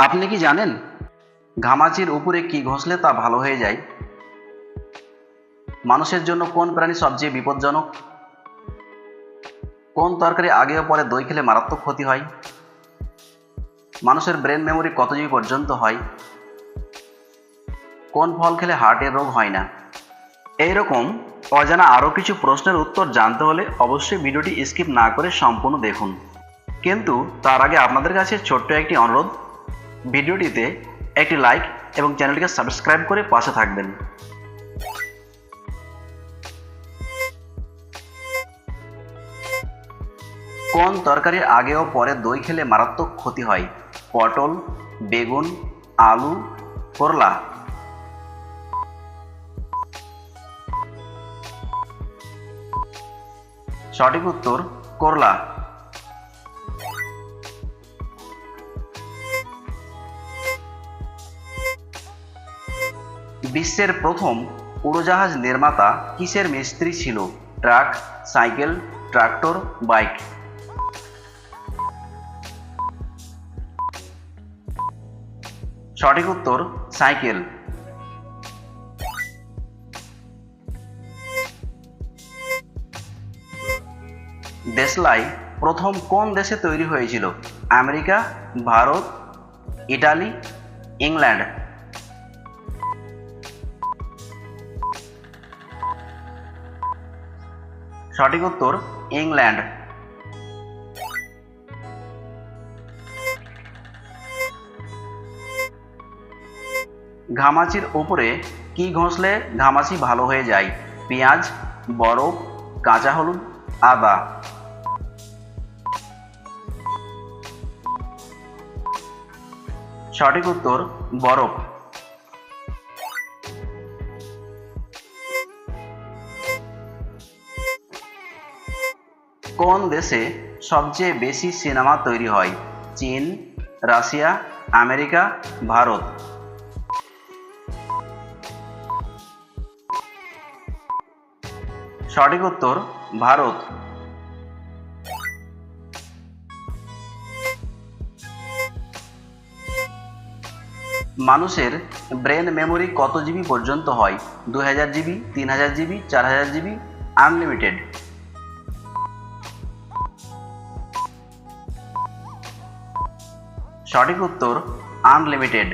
আপনি কি জানেন ঘামাচির উপরে কি ঘষলে তা ভালো হয়ে যায়? মানুষের জন্য কোন প্রাণী সবচেয়ে বিপজ্জনক? কোন তরকারি আগে ও পরে দই খেলে মারাত্মক ক্ষতি হয়? মানুষের ব্রেন মেমোরি কত জিবি পর্যন্ত হয়? কোন ফল খেলে হার্টের রোগ হয় না? এইরকম অজানা আরও কিছু প্রশ্নের উত্তর জানতে হলে অবশ্যই ভিডিওটি স্কিপ না করে সম্পূর্ণ দেখুন। কিন্তু তার আগে আপনাদের কাছে ছোট্ট একটি অনুরোধ, ভিডিওটিতে একটি লাইক এবং চ্যানেলটিকে সাবস্ক্রাইব করে পাশে থাকবেন। কোন তরকারির আগে ও পরে দই খেলে মারাত্মক ক্ষতি হয়? পটল, বেগুন, আলু, করলা। সঠিক উত্তর করলা। বিশ্বের প্রথম উড়োজাহাজ নির্মাতা কিসের মিস্ত্রি ছিল? Truck, cycle, tractor, bike. সঠিক উত্তর সাইকেল। দেশলাই প্রথম কোন দেশে তৈরি হয়েছিল? America, Bharat, Italy, England. সঠিক উত্তর ইংল্যান্ড। ঘামাচির উপরে কি ঘষলে ঘামাচি ভালো হয়ে যায়? পেঁয়াজ, বরফ, কাঁচা হলুদ, আদা। সঠিক উত্তর বরফ। কোন দেশে সবচেয়ে বেশি সিনেমা তৈরি হয়? চীন, রাশিয়া, আমেরিকা, ভারত। সঠিক উত্তর ভারত। মানুষের ব্রেন মেমোরি কত জিবি পর্যন্ত হয়? 2000 জিবি, 3000 জিবি, 4000 জিবি, আনলিমিটেড। সঠিক উত্তর আনলিমিটেড।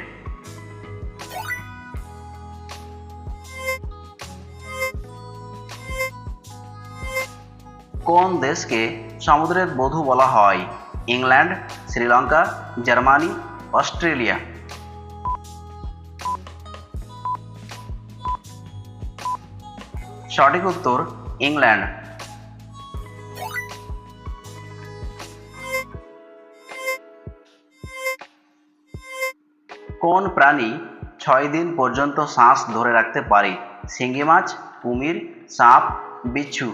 কোন দেশকে সমুদ্রের বধূ বলা হয়? England, Sri Lanka, Germany, Australia. সঠিক উত্তর ইংল্যান্ড। কোন প্রাণী 6 দিন পর্যন্ত শ্বাস ধরে রাখতে পারে? শিঙ্গি মাছ, কুমির, সাপ, বিচ্ছু।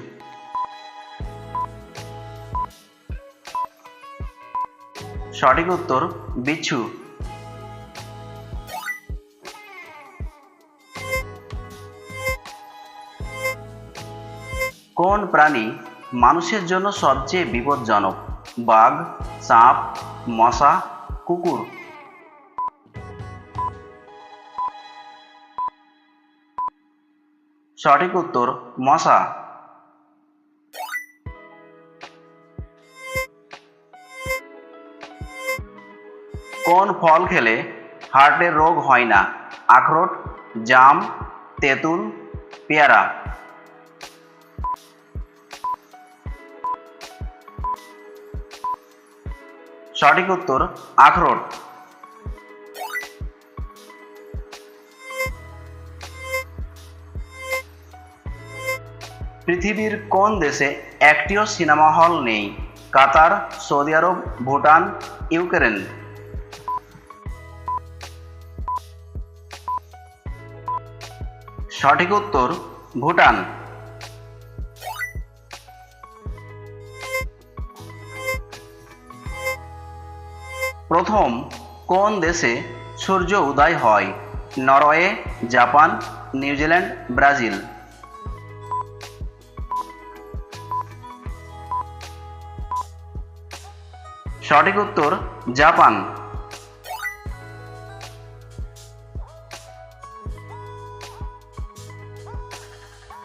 সঠিক উত্তর বিচ্ছু। কোন প্রাণী মানুষের জন্য সবচেয়ে বিপজ্জনক? বাঘ, সাপ, মশা, কুকুর। সঠিক উত্তর মশা। কোন ফল খেলে হার্টের রোগ হয় না? আখরোট, জাম, তেঁতুল, পেয়ারা। সঠিক উত্তর আখরোট। পৃথিবীর কোন দেশে একটিও সিনেমা হল নেই? কাতার, সৌদি আরব, ভুটান, ইউক্রেন। সঠিক উত্তর ভুটান। প্রথম কোন দেশে সূর্য উদয় হয়? Norway, Japan, New Zealand, Brazil. সঠিক উত্তর জাপান।